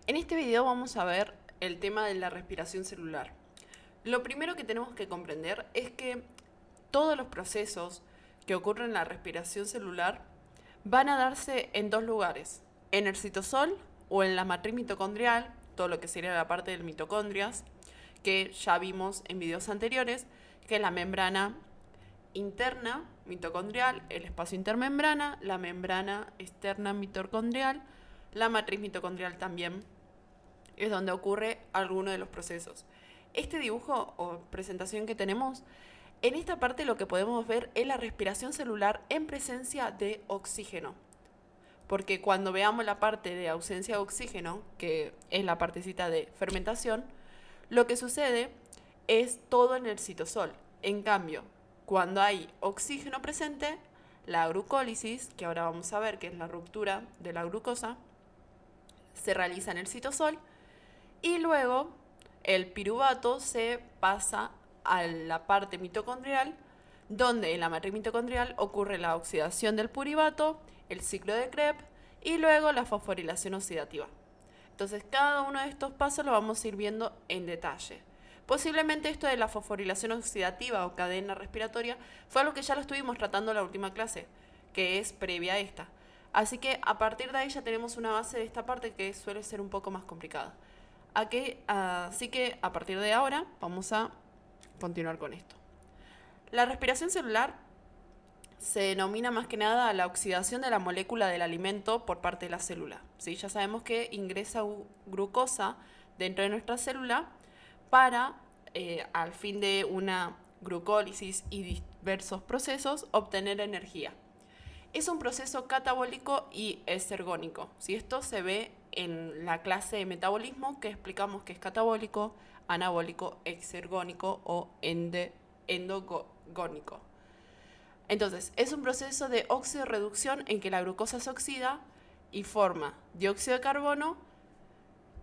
En este video vamos a ver el tema de la respiración celular. Lo primero que tenemos que comprender es que todos los procesos que ocurren en la respiración celular van a darse en dos lugares, en el citosol o en la matriz mitocondrial, todo lo que sería la parte del mitocondrias, que ya vimos en videos anteriores, que es la membrana interna mitocondrial, el espacio intermembrana, la membrana externa mitocondrial, la matriz mitocondrial también es donde ocurre alguno de los procesos. Este dibujo o presentación que tenemos, en esta parte lo que podemos ver es la respiración celular en presencia de oxígeno. Porque cuando veamos la parte de ausencia de oxígeno, que es la partecita de fermentación, lo que sucede es todo en el citosol. En cambio, cuando hay oxígeno presente, la glucólisis, que ahora vamos a ver que es la ruptura de la glucosa, se realiza en el citosol y luego el piruvato se pasa a la parte mitocondrial, donde en la matriz mitocondrial ocurre la oxidación del purivato, el ciclo de Krebs y luego la fosforilación oxidativa. Entonces cada uno de estos pasos lo vamos a ir viendo en detalle. Posiblemente esto de la fosforilación oxidativa o cadena respiratoria fue algo que ya lo estuvimos tratando en la última clase, que es previa a esta. Así que a partir de ahí ya tenemos una base de esta parte que suele ser un poco más complicada. Así que a partir de ahora vamos a continuar con esto. La respiración celular se denomina más que nada a la oxidación de la molécula del alimento por parte de la célula. ¿Sí? Ya sabemos que ingresa glucosa dentro de nuestra célula para, al fin de una glucólisis y diversos procesos, obtener energía. Es un proceso catabólico y exergónico. Si esto se ve en la clase de metabolismo, que explicamos que es catabólico, anabólico, exergónico o endogónico. Entonces, es un proceso de oxidorreducción en que la glucosa se oxida y forma dióxido de carbono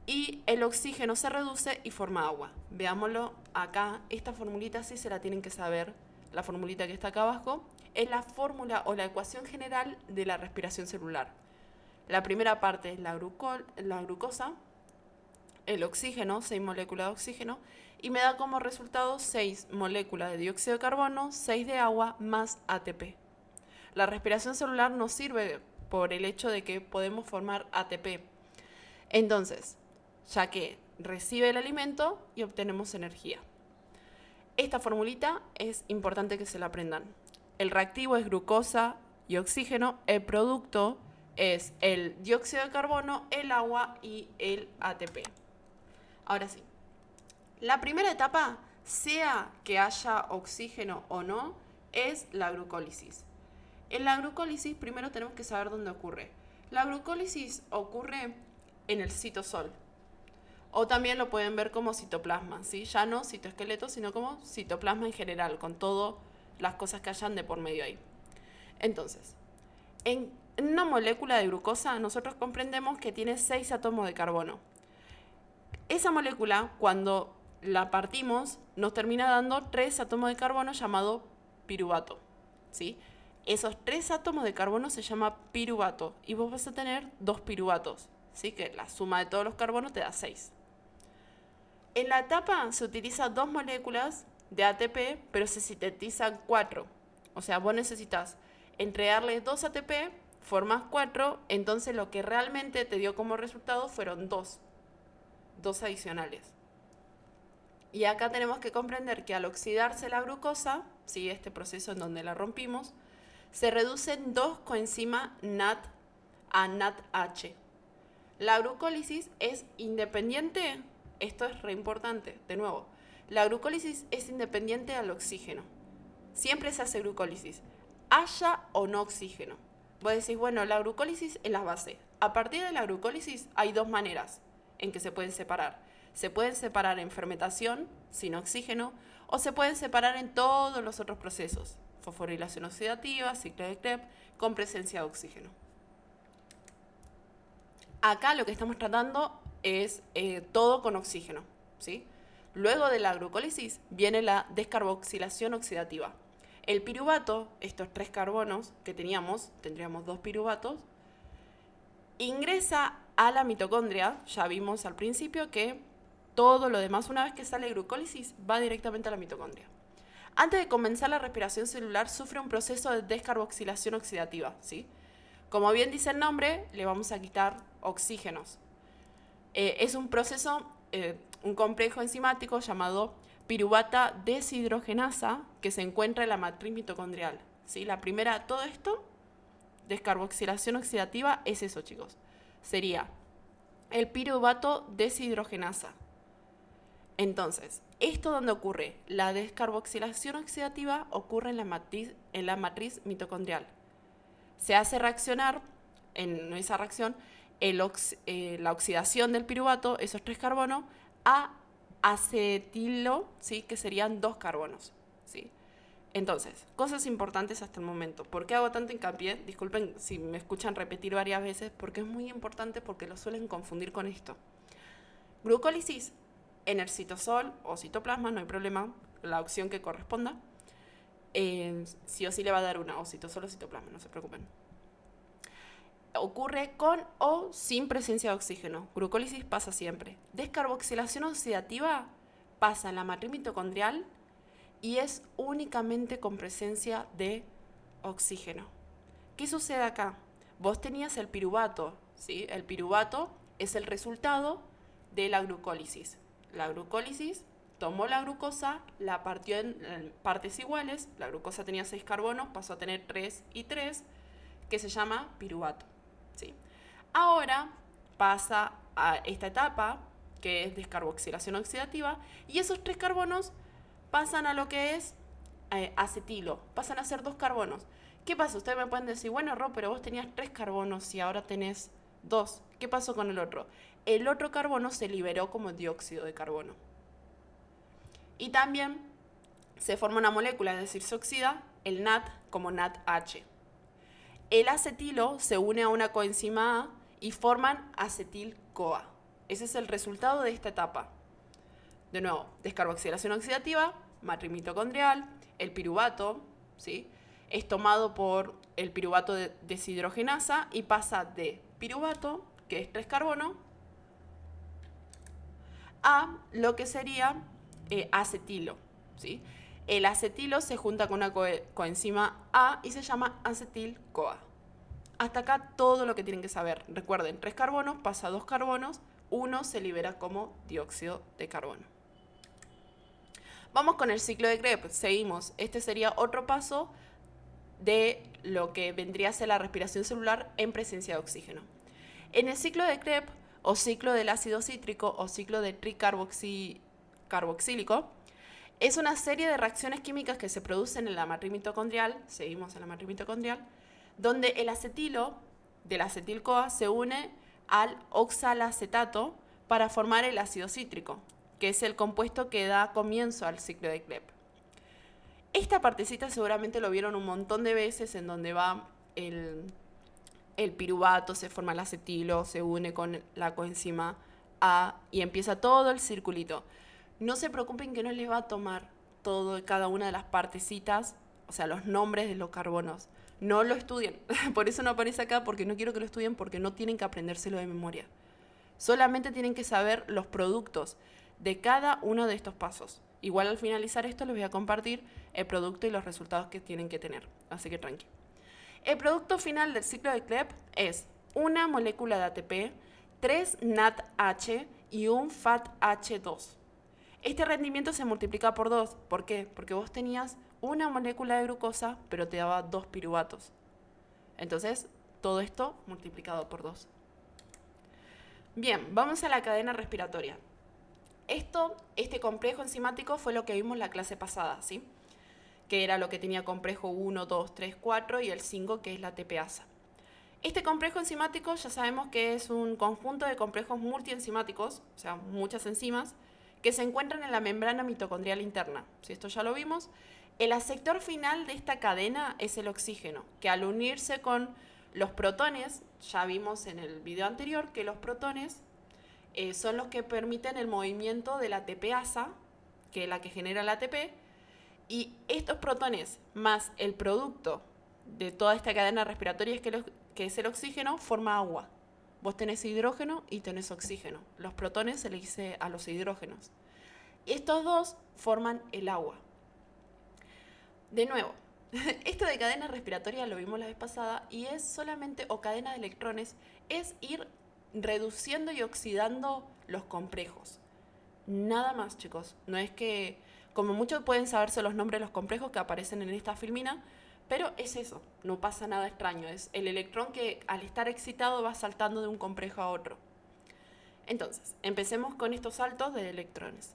y el oxígeno se reduce y forma agua. Veámoslo acá, esta formulita sí se la tienen que saber, la formulita que está acá abajo, es la fórmula o la ecuación general de la respiración celular. La primera parte es la glucosa, el oxígeno, 6 moléculas de oxígeno, y me da como resultado 6 moléculas de dióxido de carbono, 6 de agua más ATP. La respiración celular nos sirve por el hecho de que podemos formar ATP. Entonces, ya que recibe el alimento y obtenemos energía. Esta formulita es importante que se la aprendan. El reactivo es glucosa y oxígeno, el producto es el dióxido de carbono, el agua y el ATP. Ahora sí, la primera etapa, sea que haya oxígeno o no, es la glucólisis. En la glucólisis primero tenemos que saber dónde ocurre. La glucólisis ocurre en el citosol. O también lo pueden ver como citoplasma, ¿sí? Ya no citoesqueleto, sino como citoplasma en general, con todas las cosas que hayan de por medio ahí. Entonces, en una molécula de glucosa nosotros comprendemos que tiene 6 átomos de carbono. Esa molécula, cuando la partimos, nos termina dando 3 átomos de carbono llamado piruvato, ¿sí? Esos 3 átomos de carbono se llama piruvato y vos vas a tener 2 piruvatos, ¿sí? Que la suma de todos los carbonos te da 6. En la etapa se utilizan 2 moléculas de ATP, pero se sintetizan 4. O sea, vos necesitas entregarle 2 ATP, formas 4, entonces lo que realmente te dio como resultado fueron 2 adicionales. Y acá tenemos que comprender que al oxidarse la glucosa, ¿sí? Este proceso en donde la rompimos, se reducen 2 coenzima NAT a NADH. La glucólisis es independiente, esto es re importante, de nuevo, la glucólisis es independiente al oxígeno. Siempre se hace glucólisis, haya o no oxígeno. Vos decís, bueno, la glucólisis es la base. A partir de la glucólisis hay 2 maneras en que se pueden separar. Se pueden separar en fermentación, sin oxígeno, o se pueden separar en todos los otros procesos. Fosforilación oxidativa, ciclo de Krebs, con presencia de oxígeno. Acá lo que estamos tratando es todo con oxígeno, ¿sí? Luego de la glucólisis viene la descarboxilación oxidativa. El piruvato, estos 3 carbonos que tendríamos 2 piruvatos, ingresa a la mitocondria. Ya vimos al principio que todo lo demás, una vez que sale glucólisis, va directamente a la mitocondria. Antes de comenzar la respiración celular, sufre un proceso de descarboxilación oxidativa, ¿sí? Como bien dice el nombre, le vamos a quitar oxígenos. Es un proceso, un complejo enzimático llamado piruvata deshidrogenasa que se encuentra en la matriz mitocondrial, ¿sí? La primera, todo esto, descarboxilación oxidativa, es eso, chicos. Sería el piruvato deshidrogenasa. Entonces, ¿esto dónde ocurre? La descarboxilación oxidativa ocurre en la matriz mitocondrial. Se hace reaccionar, en esa reacción, la oxidación del piruvato, esos 3 carbonos, a acetilo, ¿sí? Que serían 2 carbonos, ¿sí? Entonces, cosas importantes hasta el momento. ¿Por qué hago tanto hincapié? Disculpen si me escuchan repetir varias veces, porque es muy importante porque lo suelen confundir con esto. Glucólisis en el citosol o citoplasma, no hay problema, la opción que corresponda. Sí o sí le va a dar una, o citosol o citoplasma, no se preocupen. Ocurre con o sin presencia de oxígeno. Glucólisis pasa siempre. Descarboxilación oxidativa pasa en la matriz mitocondrial y es únicamente con presencia de oxígeno. ¿Qué sucede acá? Vos tenías el piruvato, ¿sí? El piruvato es el resultado de la glucólisis. La glucólisis tomó la glucosa, la partió en partes iguales, la glucosa tenía 6 carbonos, pasó a tener 3 y 3, que se llama piruvato, ¿sí? Ahora pasa a esta etapa, que es descarboxilación oxidativa, y esos 3 carbonos pasan a lo que es acetilo, pasan a ser 2 carbonos. ¿Qué pasa? Ustedes me pueden decir, bueno, Ro, pero vos tenías 3 carbonos y ahora tenés 2. ¿Qué pasó con el otro? El otro carbono se liberó como dióxido de carbono. Y también se forma una molécula, es decir, se oxida el NAT como NADH. El acetilo se une a una coenzima A y forman acetil-CoA. Ese es el resultado de esta etapa. De nuevo, descarboxilación oxidativa, matriz mitocondrial, el piruvato, ¿sí? Es tomado por el piruvato de deshidrogenasa y pasa de piruvato, que es 3 carbonos, a lo que sería acetilo, ¿sí? El acetilo se junta con una coenzima A y se llama acetil-CoA. Hasta acá todo lo que tienen que saber. Recuerden, 3 carbonos pasa a 2 carbonos, 1 se libera como dióxido de carbono. Vamos con el ciclo de Krebs, seguimos. Este sería otro paso de lo que vendría a ser la respiración celular en presencia de oxígeno. En el ciclo de Krebs, o ciclo del ácido cítrico, o ciclo de tricarboxílico, es una serie de reacciones químicas que se producen en la matriz mitocondrial, seguimos en la matriz mitocondrial, donde el acetilo del acetil-CoA se une al oxalacetato para formar el ácido cítrico, que es el compuesto que da comienzo al ciclo de Krebs. Esta partecita seguramente lo vieron un montón de veces, en donde va el piruvato, se forma el acetilo, se une con la coenzima A y empieza todo el circulito. No se preocupen que no les va a tomar cada una de las partecitas, o sea, los nombres de los carbonos. No lo estudien. Por eso no aparece acá, porque no quiero que lo estudien, porque no tienen que aprendérselo de memoria. Solamente tienen que saber los productos de cada uno de estos pasos. Igual al finalizar esto les voy a compartir el producto y los resultados que tienen que tener. Así que tranqui. El producto final del ciclo de Krebs es una molécula de ATP, 3 NADH y un FADH2. Este rendimiento se multiplica por 2. ¿Por qué? Porque vos tenías una molécula de glucosa, pero te daba 2 piruvatos. Entonces, todo esto multiplicado por 2. Bien, vamos a la cadena respiratoria. Este complejo enzimático fue lo que vimos la clase pasada, ¿sí? Que era lo que tenía complejo 1, 2, 3, 4 y el 5, que es la TPasa. Este complejo enzimático ya sabemos que es un conjunto de complejos multienzimáticos, o sea, muchas enzimas, que se encuentran en la membrana mitocondrial interna. Si esto ya lo vimos. El aceptor final de esta cadena es el oxígeno, que al unirse con los protones, ya vimos en el video anterior que los protones son los que permiten el movimiento de la TPasa, que es la que genera la ATP, y estos protones más el producto de toda esta cadena respiratoria, que es el oxígeno, forma agua. vos tenés hidrógeno y tenés oxígeno. Los protones se le dice a los hidrógenos. Estos dos forman el agua. De nuevo, esto de cadena respiratoria lo vimos la vez pasada y es solamente, o cadena de electrones, es ir reduciendo y oxidando los complejos. Nada más, chicos. No es que, como muchos pueden saberse los nombres de los complejos que aparecen en esta filmina, pero es eso, no pasa nada extraño. Es el electrón que al estar excitado va saltando de un complejo a otro. Entonces, empecemos con estos saltos de electrones.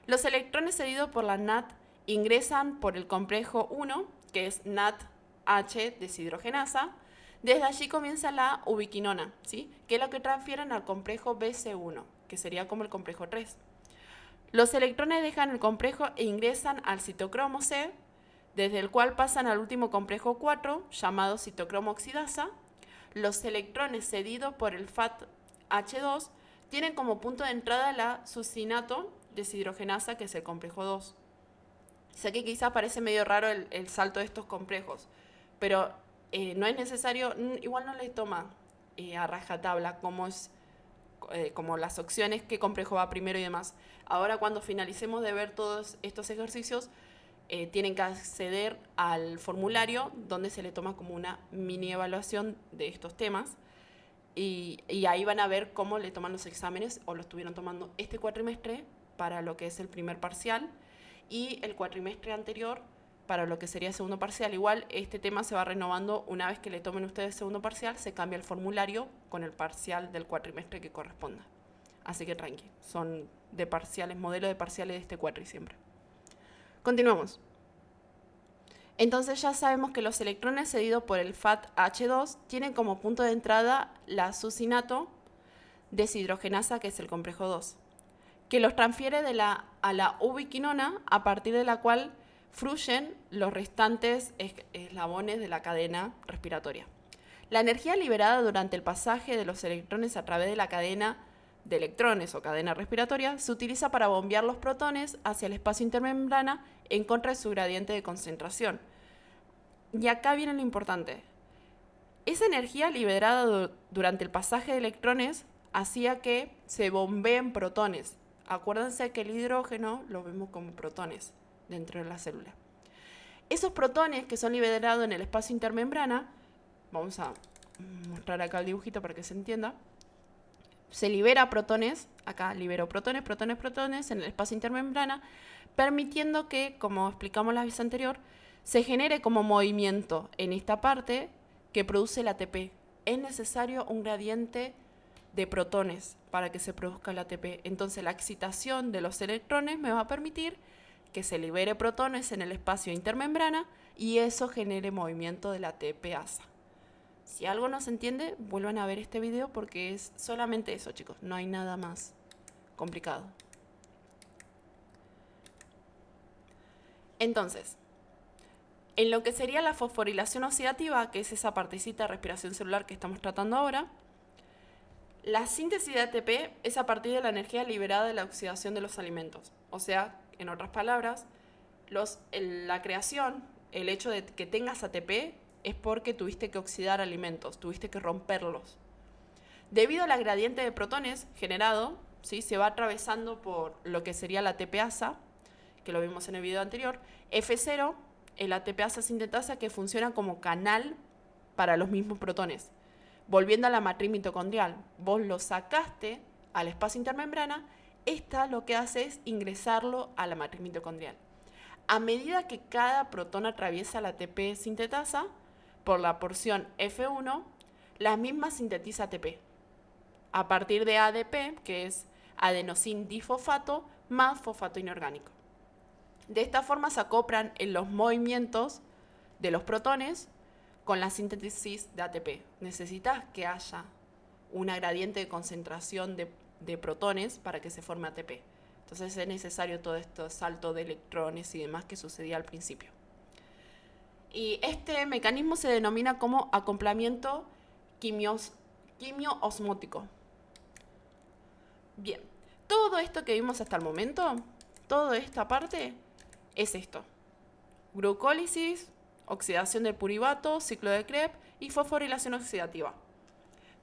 Los electrones cedidos por la NAT ingresan por el complejo 1, que es NADH deshidrogenasa. Desde allí comienza la ubiquinona, ¿sí? Que es lo que transfieren al complejo BC1, que sería como el complejo 3. Los electrones dejan el complejo e ingresan al citocromo C, desde el cual pasan al último complejo 4, llamado citocromo oxidasa. Los electrones cedidos por el FATH2 tienen como punto de entrada la succinato deshidrogenasa, que es el complejo 2. Sé que quizás parece medio raro el salto de estos complejos, pero no es necesario, igual no le toma a rajatabla como las opciones, qué complejo va primero y demás. Ahora cuando finalicemos de ver todos estos ejercicios, tienen que acceder al formulario donde se le toma como una mini evaluación de estos temas y ahí van a ver cómo le toman los exámenes o lo estuvieron tomando este cuatrimestre para lo que es el primer parcial y el cuatrimestre anterior para lo que sería segundo parcial. Igual este tema se va renovando una vez que le tomen ustedes segundo parcial, se cambia el formulario con el parcial del cuatrimestre que corresponda. Así que tranqui, son de parciales, modelo de parciales de este cuatri siempre. Continuamos. Entonces ya sabemos que los electrones cedidos por el FATH2 tienen como punto de entrada la succinato deshidrogenasa, que es el complejo 2, que los transfiere a la ubiquinona, a partir de la cual fluyen los restantes eslabones de la cadena respiratoria. La energía liberada durante el pasaje de los electrones a través de la cadena de electrones o cadena respiratoria se utiliza para bombear los protones hacia el espacio intermembrana en contra de su gradiente de concentración. Y acá viene lo importante. Esa energía liberada durante el pasaje de electrones hacía que se bombeen protones. Acuérdense que el hidrógeno lo vemos como protones dentro de la célula. Esos protones que son liberados en el espacio intermembrana, vamos a mostrar acá el dibujito para que se entienda, se libera protones, acá libero protones en el espacio intermembrana, permitiendo que, como explicamos la vez anterior, se genere como movimiento en esta parte que produce el ATP. Es necesario un gradiente de protones para que se produzca el ATP. Entonces la excitación de los electrones me va a permitir que se libere protones en el espacio intermembrana y eso genere movimiento del ATPasa. Si algo no se entiende, vuelvan a ver este video porque es solamente eso, chicos. No hay nada más complicado. Entonces, en lo que sería la fosforilación oxidativa, que es esa partecita de respiración celular que estamos tratando ahora, la síntesis de ATP es a partir de la energía liberada de la oxidación de los alimentos. O sea, en otras palabras, la creación, el hecho de que tengas ATP, es porque tuviste que oxidar alimentos, tuviste que romperlos. Debido a la gradiente de protones generado, ¿sí? Se va atravesando por lo que sería la ATPasa, que lo vimos en el video anterior, F0, el ATPasa sintetasa que funciona como canal para los mismos protones. Volviendo a la matriz mitocondrial, vos lo sacaste al espacio intermembrana, esta lo que hace es ingresarlo a la matriz mitocondrial. A medida que cada protón atraviesa la ATP sintetasa, por la porción F1, la misma sintetiza ATP, a partir de ADP, que es adenosin difosfato, más fosfato inorgánico. De esta forma se acoplan en los movimientos de los protones con la síntesis de ATP. Necesitas que haya una gradiente de concentración de protones para que se forme ATP. Entonces es necesario todo este salto de electrones y demás que sucedía al principio. Y este mecanismo se denomina como acoplamiento quimio-osmótico. Bien, todo esto que vimos hasta el momento, toda esta parte, es esto. Glucólisis, oxidación del purivato, ciclo de Krebs y fosforilación oxidativa.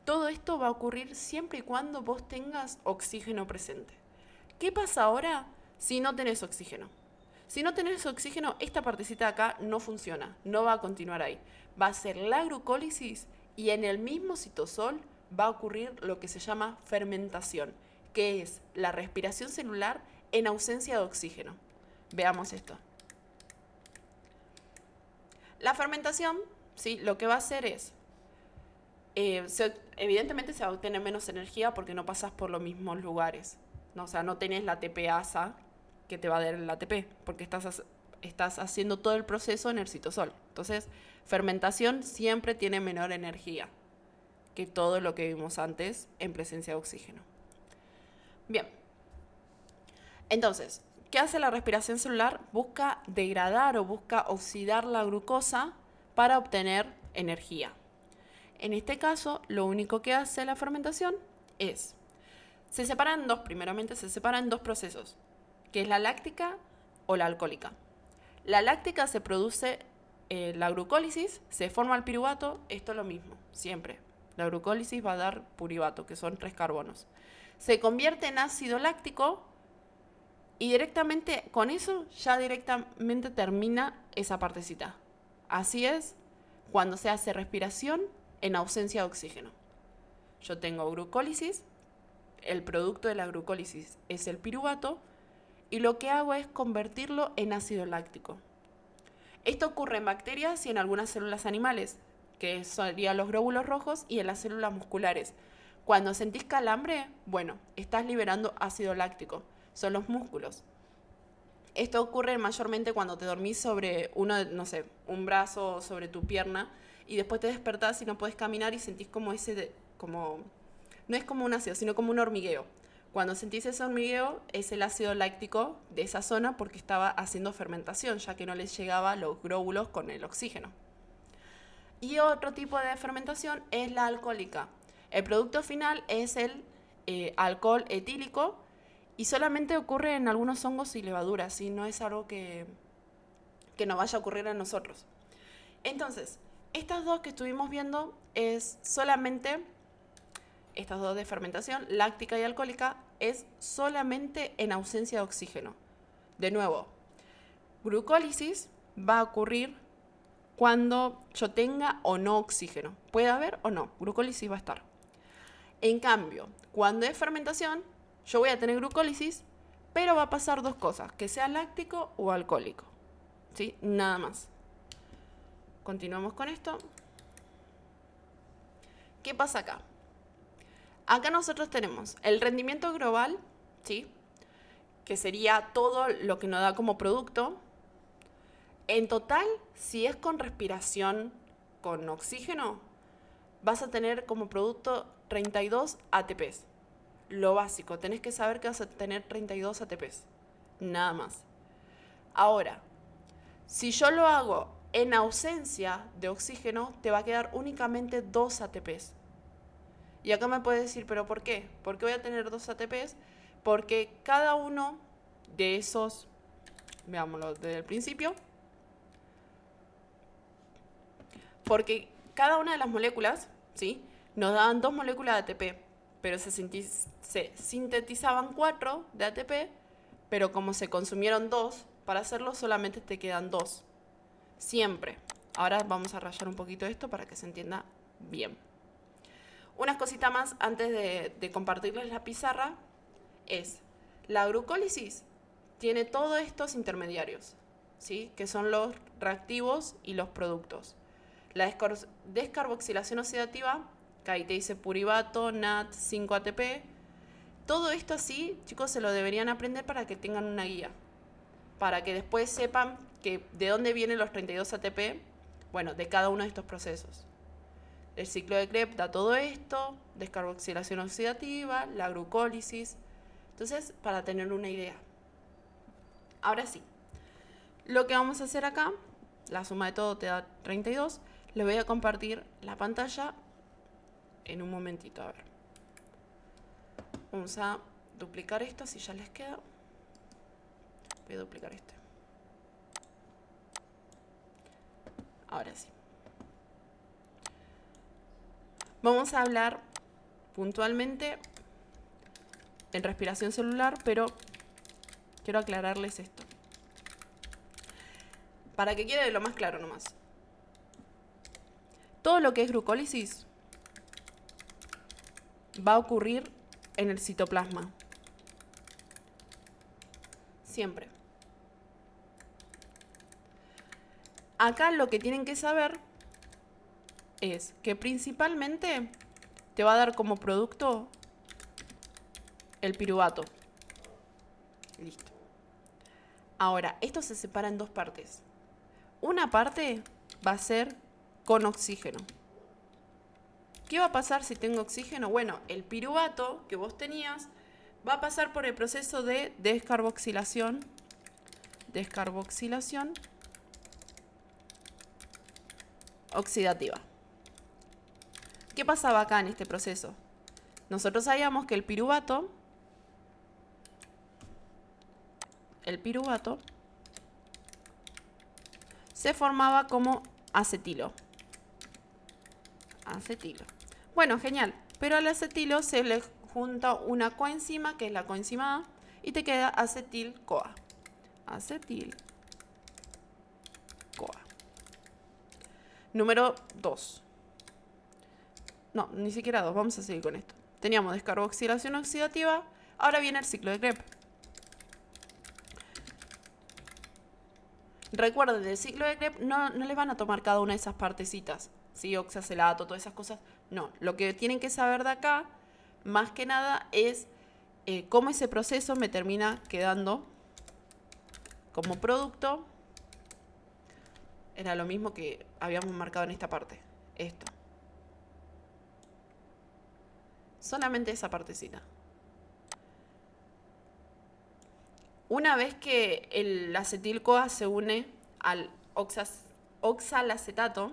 Todo esto va a ocurrir siempre y cuando vos tengas oxígeno presente. ¿Qué pasa ahora si no tenés oxígeno? Si no tenés oxígeno, esta partecita de acá no funciona, no va a continuar ahí. Va a ser la glucólisis y en el mismo citosol va a ocurrir lo que se llama fermentación, que es la respiración celular en ausencia de oxígeno. Veamos esto. La fermentación, ¿sí? Lo que va a hacer es, evidentemente se va a obtener menos energía porque no pasas por los mismos lugares, ¿no? O sea, no tenés la ATPasa que te va a dar el ATP, porque estás haciendo todo el proceso en el citosol. Entonces, fermentación siempre tiene menor energía que todo lo que vimos antes en presencia de oxígeno. Bien. Entonces, ¿qué hace la respiración celular? Busca degradar o busca oxidar la glucosa para obtener energía. En este caso, lo único que hace la fermentación es, primeramente se separan dos procesos, que es la láctica o la alcohólica. La láctica se produce la glucólisis, se forma el piruvato, esto es lo mismo, siempre. La glucólisis va a dar purivato, que son 3 carbonos. Se convierte en ácido láctico y directamente, con eso, ya directamente termina esa partecita. Así es cuando se hace respiración en ausencia de oxígeno. Yo tengo glucólisis, el producto de la glucólisis es el piruvato, y lo que hago es convertirlo en ácido láctico. Esto ocurre en bacterias y en algunas células animales, que serían los glóbulos rojos, y en las células musculares. Cuando sentís calambre, bueno, estás liberando ácido láctico, son los músculos. Esto ocurre mayormente cuando te dormís sobre un brazo sobre tu pierna y después te despertás y no podés caminar y sentís como no es como un ácido, sino como un hormigueo. Cuando sentís ese hormigueo es el ácido láctico de esa zona porque estaba haciendo fermentación, ya que no les llegaba los glóbulos con el oxígeno. Y otro tipo de fermentación es la alcohólica. El producto final es el alcohol etílico y solamente ocurre en algunos hongos y levaduras, y no es algo que nos vaya a ocurrir a nosotros. Entonces, estas dos que estuvimos viendo es solamente, estas dos de fermentación, láctica y alcohólica, es solamente en ausencia de oxígeno. De nuevo, glucólisis va a ocurrir cuando yo tenga o no oxígeno. Puede haber o no, glucólisis va a estar. En cambio, cuando es fermentación, yo voy a tener glucólisis, pero va a pasar dos cosas, que sea láctico o alcohólico. ¿Sí? Nada más. Continuamos con esto. ¿Qué pasa acá? Acá nosotros tenemos el rendimiento global, ¿sí? Que sería todo lo que nos da como producto. En total, si es con respiración con oxígeno, vas a tener como producto 32 ATPs. Lo básico, tenés que saber que vas a tener 32 ATPs. Nada más. Ahora, si yo lo hago en ausencia de oxígeno, te va a quedar únicamente 2 ATPs. Y acá me puedes decir, ¿pero por qué? ¿Por qué voy a tener 2 ATPs? Porque cada uno de esos, veámoslo desde el principio, porque cada una de las moléculas, ¿sí? Nos daban 2 moléculas de ATP, pero se sintetizaban 4 de ATP, pero como se consumieron 2, para hacerlo solamente te quedan 2. Siempre. Ahora vamos a rayar un poquito esto para que se entienda bien. Unas cositas más antes de compartirles la pizarra es, la glucólisis tiene todos estos intermediarios, ¿sí? Que son los reactivos y los productos. La descarboxilación oxidativa, que ahí te dice purivato, NAT, 5 ATP. Todo esto así, chicos, se lo deberían aprender para que tengan una guía. Para que después sepan que de dónde vienen los 32 ATP, bueno, de cada uno de estos procesos. El ciclo de Krebs da todo esto, descarboxilación oxidativa, la glucólisis. Entonces, para tener una idea. Ahora sí, lo que vamos a hacer acá, la suma de todo te da 32. Les voy a compartir la pantalla en un momentito, a ver. Vamos a duplicar esto, así ya les queda. Voy a duplicar este. Ahora sí. Vamos a hablar puntualmente en respiración celular, pero quiero aclararles esto. Para que quede lo más claro nomás. Todo lo que es glucólisis va a ocurrir en el citoplasma. Siempre. Acá lo que tienen que saber es que principalmente te va a dar como producto el piruvato. Listo. Ahora, esto se separa en dos partes. Una parte va a ser con oxígeno. ¿Qué va a pasar si tengo oxígeno? Bueno, el piruvato que vos tenías va a pasar por el proceso de descarboxilación oxidativa. ¿Qué pasaba acá en este proceso? Nosotros sabíamos que el piruvato se formaba como acetilo. Bueno, genial. Pero al acetilo se le junta una coenzima, que es la coenzima A, y te queda acetil-CoA. Número 2. No, ni siquiera 2. Vamos a seguir con esto. Teníamos descarboxilación oxidativa. Ahora viene el ciclo de Krebs. Recuerden, del ciclo de Krebs no les van a tomar cada una de esas partecitas. ¿Sí? Oxacelato, todas esas cosas. No, lo que tienen que saber de acá, más que nada, es cómo ese proceso me termina quedando como producto. Era lo mismo que habíamos marcado en esta parte. Esto. Solamente esa partecita. Una vez que el acetil-CoA se une al oxalacetato,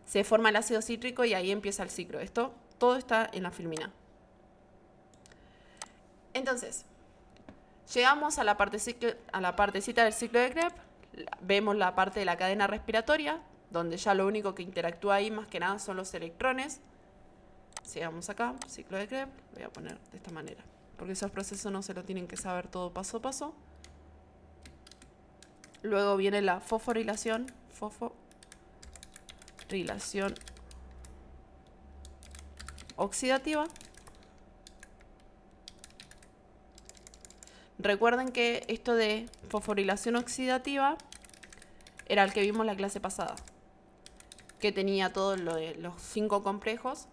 se forma el ácido cítrico y ahí empieza el ciclo. Esto todo está en la filmina. Entonces, llegamos a la partecita del ciclo de Krebs. Vemos la parte de la cadena respiratoria, donde ya lo único que interactúa ahí más que nada son los electrones. Sigamos acá, ciclo de Krebs. Voy a poner de esta manera, porque esos procesos no se lo tienen que saber todo paso a paso. Luego viene la fosforilación oxidativa. Recuerden que esto de fosforilación oxidativa era el que vimos la clase pasada, que tenía todo lo de los 5 complejos.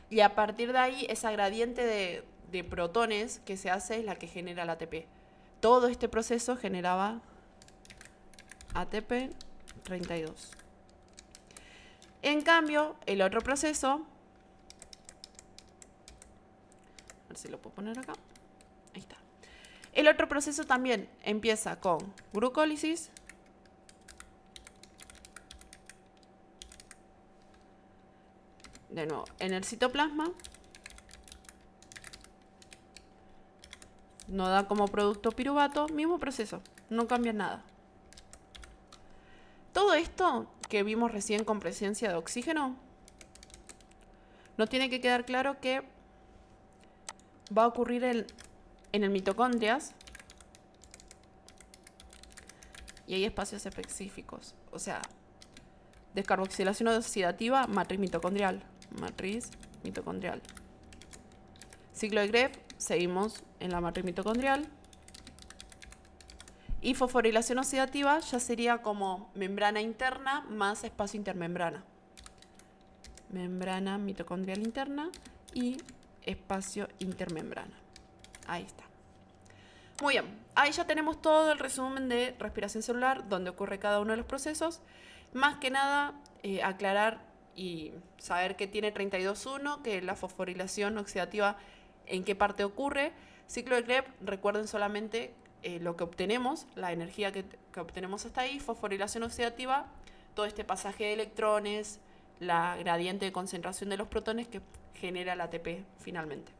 Y a partir de ahí, esa gradiente de protones que se hace es la que genera el ATP. Todo este proceso generaba ATP 32. En cambio, el otro proceso, a ver si lo puedo poner acá. Ahí está. El otro proceso también empieza con glucólisis, de nuevo, en el citoplasma, no da como producto piruvato, mismo proceso, no cambia nada. Todo esto que vimos recién con presencia de oxígeno, nos tiene que quedar claro que va a ocurrir en el mitocondrias y hay espacios específicos. O sea, descarboxilación oxidativa, matriz mitocondrial. Ciclo de Krebs, seguimos en la matriz mitocondrial. Y fosforilación oxidativa ya sería como membrana interna más espacio intermembrana. Membrana mitocondrial interna y espacio intermembrana. Ahí está. Muy bien, ahí ya tenemos todo el resumen de respiración celular, donde ocurre cada uno de los procesos. Más que nada, aclarar y saber que tiene 32.1, que la fosforilación oxidativa en qué parte ocurre. Ciclo de Krebs, recuerden solamente lo que obtenemos, la energía que obtenemos hasta ahí. Fosforilación oxidativa, todo este pasaje de electrones, la gradiente de concentración de los protones que genera el ATP finalmente.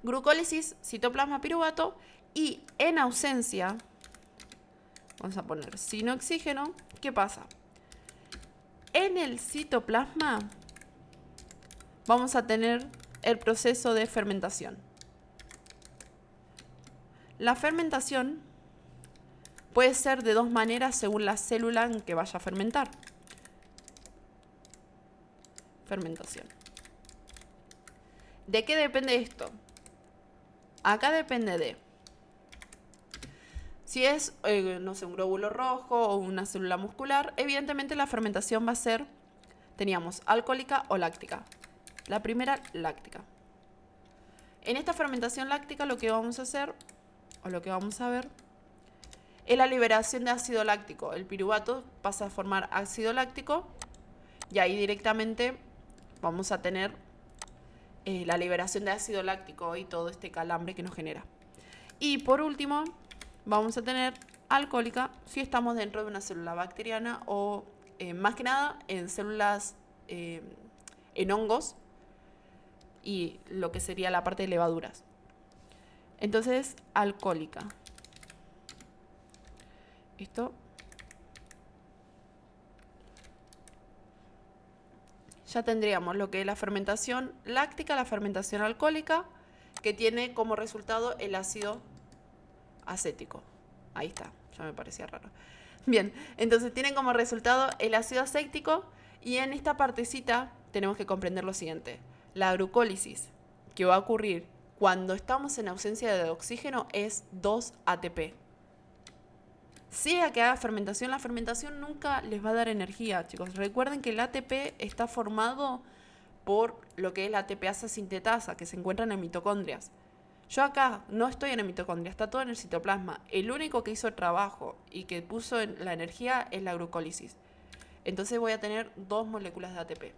Glucólisis, citoplasma, piruvato. Y en ausencia, vamos a poner sin oxígeno, ¿qué pasa? En el citoplasma vamos a tener el proceso de fermentación. La fermentación puede ser de dos maneras según la célula en que vaya a fermentar. Fermentación. ¿De qué depende esto? Acá depende de si es, no sé, un glóbulo rojo o una célula muscular. Evidentemente la fermentación va a ser, teníamos alcohólica o láctica. La primera, láctica. En esta fermentación láctica lo que vamos a hacer, o lo que vamos a ver, es la liberación de ácido láctico. El piruvato pasa a formar ácido láctico y ahí directamente vamos a tener la liberación de ácido láctico y todo este calambre que nos genera. Y por último, vamos a tener alcohólica si estamos dentro de una célula bacteriana o más que nada en células, en hongos y lo que sería la parte de levaduras. Entonces, alcohólica. Esto ya tendríamos lo que es la fermentación láctica, la fermentación alcohólica, que tiene como resultado el ácido acético. Ahí está, ya me parecía raro. Bien, entonces tienen como resultado el ácido acético y en esta partecita tenemos que comprender lo siguiente. La glucólisis que va a ocurrir cuando estamos en ausencia de oxígeno es 2 ATP. Sea que haga fermentación, la fermentación nunca les va a dar energía, chicos. Recuerden que el ATP está formado por lo que es la ATPasa sintetasa, que se encuentra en mitocondrias. Yo acá no estoy en el mitocondria, está todo en el citoplasma. El único que hizo el trabajo y que puso en la energía es la glucólisis. Entonces voy a tener 2 moléculas de ATP.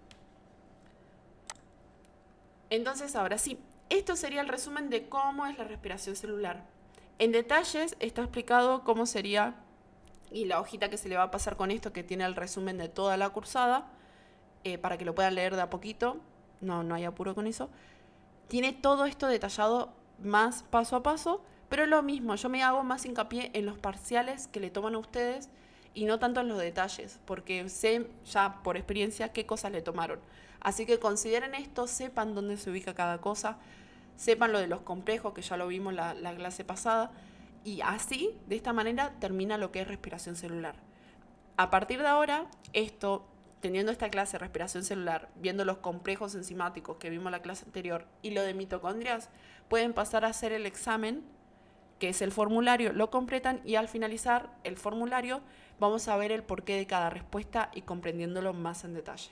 Entonces ahora sí, esto sería el resumen de cómo es la respiración celular. En detalles está explicado cómo sería, y la hojita que se le va a pasar con esto, que tiene el resumen de toda la cursada, para que lo puedan leer de a poquito, no hay apuro con eso. Tiene todo esto detallado más paso a paso, pero lo mismo, yo me hago más hincapié en los parciales que le toman a ustedes y no tanto en los detalles, porque sé ya por experiencia qué cosas le tomaron. Así que consideren esto, sepan dónde se ubica cada cosa, sepan lo de los complejos, que ya lo vimos la clase pasada, y así, de esta manera, termina lo que es respiración celular. A partir de ahora, teniendo esta clase de respiración celular, viendo los complejos enzimáticos que vimos en la clase anterior y lo de mitocondrias, pueden pasar a hacer el examen, que es el formulario, lo completan y al finalizar el formulario vamos a ver el porqué de cada respuesta y comprendiéndolo más en detalle.